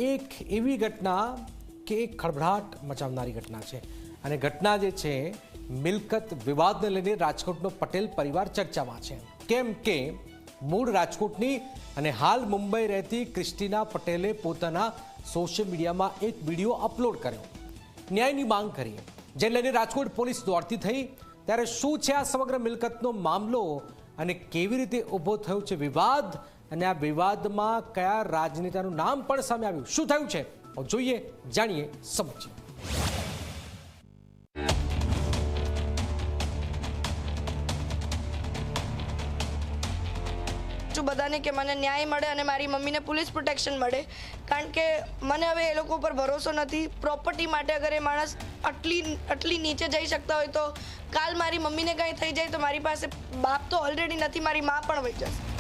એક એવી ઘટના કે એક ખળભળાટ મચાવનારી ઘટના છે અને ઘટના જે છે મિલકત વિવાદને લઈને રાજકોટનો પટેલ પરિવાર ચર્ચામાં છે। કેમ કે મૂળ રાજકોટની અને હાલ મુંબઈ રહેતી ક્રિસ્ટીના પટેલે પોતાના સોશિયલ મીડિયામાં એક વિડીયો અપલોડ કર્યો, ન્યાયની માંગ કરી, જેને લઈને રાજકોટ પોલીસ દોડતી થઈ। ત્યારે શું છે આ સમગ્ર મિલકતનો મામલો અને કેવી રીતે ઊભો થયો છે વિવાદ, અને આ વિવાદમાં કયા રાજનેતાનું નામ પણ સામે આવ્યું, શું થયું છે જોઈએ, જાણીએ, સમજીએ। બધાને કે મને ન્યાય મળે અને મારી મમ્મીને પોલીસ પ્રોટેક્શન મળે, કારણ કે મને હવે એ લોકો પર ભરોસો નથી। પ્રોપર્ટી માટે અગર એ માણસ આટલી નીચે જઈ શકતા હોય તો કાલ મારી મમ્મીને કંઈ થઈ જાય તો મારી પાસે બાપ તો ઓલરેડી નથી, મારી મા પણ વહી જશે।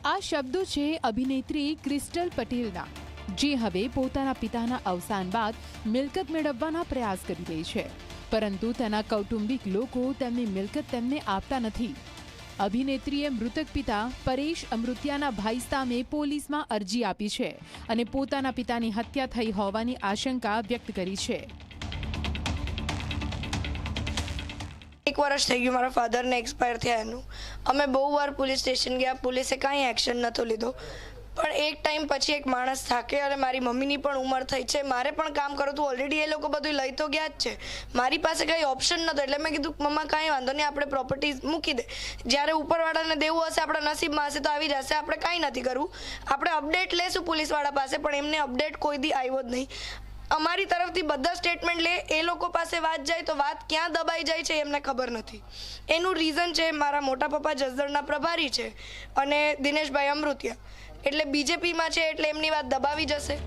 આ શબ્દો છે અભિનેત્રી ક્રિસ્ટલ પટેલના, જે હવે પોતાના પિતાના અવસાન બાદ મિલકત મેળવવાના પ્રયાસ કરી રહી છે, પરંતુ તેના કૌટુંબિક લોકો તેમની મિલકત તેમને આપતા નથી। અભિનેત્રીએ મૃતક પિતા પરેશ અમૃતિયાના ભાઈ સામે પોલીસમાં અરજી આપી છે અને પોતાના પિતાની હત્યા થઈ હોવાની આશંકા વ્યક્ત કરી છે। 1 વર્ષ થઈ ગયું મારા ફાધરને એક્સપાયર થયા એનું। અમે બહુ વાર પોલીસ સ્ટેશન ગયા, પોલીસે કાંઈ એક્શન નહોતો લીધો, પણ એક ટાઈમ પછી એક માણસ થાકે અને મારી મમ્મીની પણ ઉંમર થઈ છે, મારે પણ કામ કરવું હતું, ઓલરેડી એ લોકો બધું લઈ તો ગયા જ છે, મારી પાસે કંઈ ઓપ્શન નહોતો। એટલે મેં કીધું મમ્મા કાંઈ વાંધો નહીં, આપણે પ્રોપર્ટી મૂકી દે, જ્યારે ઉપરવાળાને દેવું હશે આપણા નસીબમાં હશે તો આવી જશે, આપણે કાંઈ નથી કરવું, આપણે અપડેટ લેશું પોલીસવાળા પાસે। પણ એમને અપડેટ કોઈ દી આવ્યો જ નહીં। અમારી તરફથી બધા સ્ટેટમેન્ટ લે, એ લોકો પાસે વાત જાય તો વાત ક્યાં દબાઈ જાય છે એમને ખબર નથી। એનું રીઝન છે મારા મોટા પપ્પા જસદણના પ્રભારી છે અને દિનેશભાઈ અમૃતિયા, એટલે બીજેપીમાં છે એટલે એમની વાત દબાવી જશે।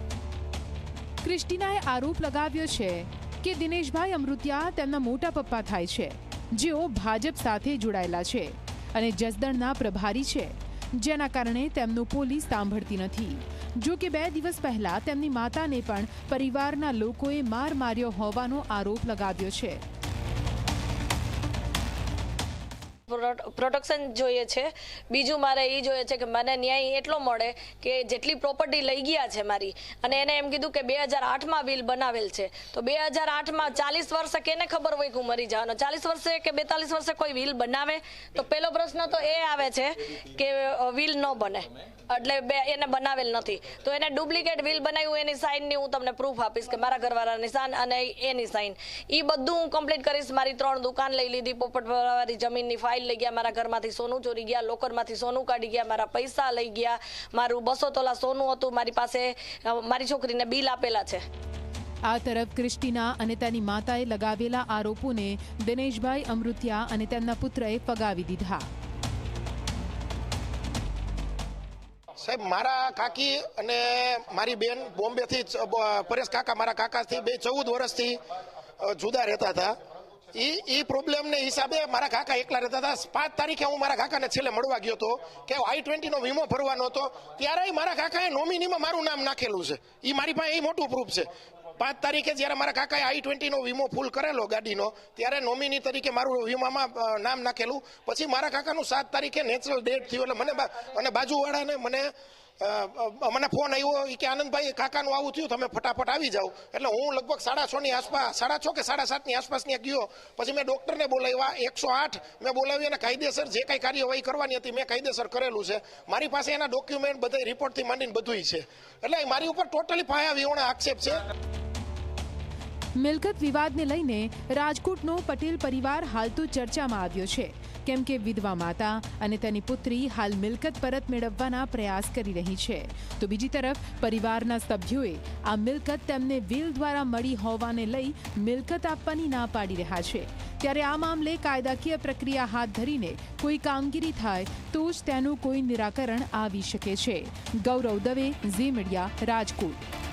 ક્રિસ્ટીનાએ આરોપ લગાવ્યો છે કે દિનેશભાઈ અમૃતિયા તેમના મોટા પપ્પા થાય છે, જેઓ ભાજપ સાથે જોડાયેલા છે અને જસદણના પ્રભારી છે, જેના કારણે તેમનું પોલીસ સાંભળતી નથી। જો કે 2 દિવસ પહેલા તેમની માતાને પણ પરિવારના લોકોએ માર માર્યો હોવાનો આરોપ લગાવ્યો છે। પ્રોટેક્શન જોઈએ છે, બીજું મારે એ જોઈએ છે કે મને ન્યાય એટલો મળે કે જેટલી પ્રોપર્ટી લઈ ગયા છે મારી, અને એને એમ કીધું કે 2008માં વિલ બનાવેલ છે, તો 2008માં 40 વર્ષે કેને ખબર હોય કે હું મરી જવાનો? 40 વર્ષે કે 42 વર્ષે કોઈ વિલ બનાવે? તો પહેલો પ્રશ્ન તો એ આવે છે કે વિલ ન બને, એટલે એને બનાવેલ નથી, તો એને ડુપ્લિકેટ વિલ બનાવ્યું, એની સાઇનની હું તમને પ્રૂફ આપીશ કે મારા ઘરવાળાની સાઇન અને એની સાઇન, એ બધું હું કમ્પ્લીટ કરીશ। મારી 3 દુકાન લઈ લીધી, પોપટવાળી જમીનની ફાઇલ લઈ ગયા, મારા ઘરમાંથી સોનું ચોરી ગયા, લોકરમાંથી સોનું કાઢી ગયા, મારા પૈસા લઈ ગયા, મારું 200 તોલા સોનું હતું મારી પાસે, મારી છોકરીને બિલ આપેલા છે। આ તરફ ક્રિસ્ટીના અને તેની માતાએ લગાવેલા આરોપોને દિનેશભાઈ અમૃતિયા અને તેમના પુત્રએ ફગાવી દીધા। સાહેબ, મારા કાકી અને મારી બેન બોમ્બેથી પરેશ કાકા, મારા કાકાથી 14 વર્ષથી જુદા રહેતા હતા। એ પ્રોબ્લેમને હિસાબે મારા કાકા એકલા રહેતા હતા। 5 તારીખે હું મારા કાકાને છેલ્લે મળવા ગયો હતો કે I-20 નો વીમો ભરવાનો હતો, ત્યારે મારા કાકાએ નોમિનીમાં મારું નામ નાખેલું છે, એ મારી પાસે એ મોટું પ્રૂફ છે। 5 તારીખે જ્યારે મારા કાકાએ I-20 નો વીમો ફૂલ કરેલો ગાડીનો, ત્યારે નોમિની તરીકે મારું વીમામાં નામ નાખેલું। પછી મારા કાકાનું 7 તારીખે નેચરલ ડેથ થયું, એટલે મને અને બાજુવાળાને મને ફોન આવ્યો કે આનંદભાઈ કાકાનું આવું થયું, તમે ફટાફટ આવી જાઓ। એટલે હું લગભગ 6:30 ની આસપાસ, 6:30 કે 7:30 ની આસપાસ ત્યાં ગયો। પછી મેં ડૉક્ટરને બોલાવ્યા, 108 મેં બોલાવી અને કાયદેસર જે કંઈ કાર્યવાહી કરવાની હતી મેં કાયદેસર કરેલું છે। મારી પાસે એના ડોક્યુમેન્ટ બધા રિપોર્ટથી માંડીને બધું છે, એટલે મારી ઉપર ટોટલી પાયા વિહોણા આક્ષેપ છે। મિલકત વિવાદને લઈને રાજકોટનો પટેલ પરિવાર હાલ તો ચર્ચામાં આવ્યો છે, કેમ કે વિધવા માતા અને તેની પુત્રી હાલ મિલકત પરત મેળવવાના પ્રયાસ કરી રહી છે, તો બીજી તરફ પરિવારના સભ્યોએ આ મિલકત તેમને વિલ દ્વારા મળી હોવાને લઈ મિલકત આપવાની ના પાડી રહ્યા છે। ત્યારે આ મામલે કાયદાકીય પ્રક્રિયા હાથ ધરીને કોઈ કામગીરી થાય તો જ તેનું કોઈ નિરાકરણ આવી શકે છે। ગૌરવ દવે, ઝી મીડિયા, રાજકોટ।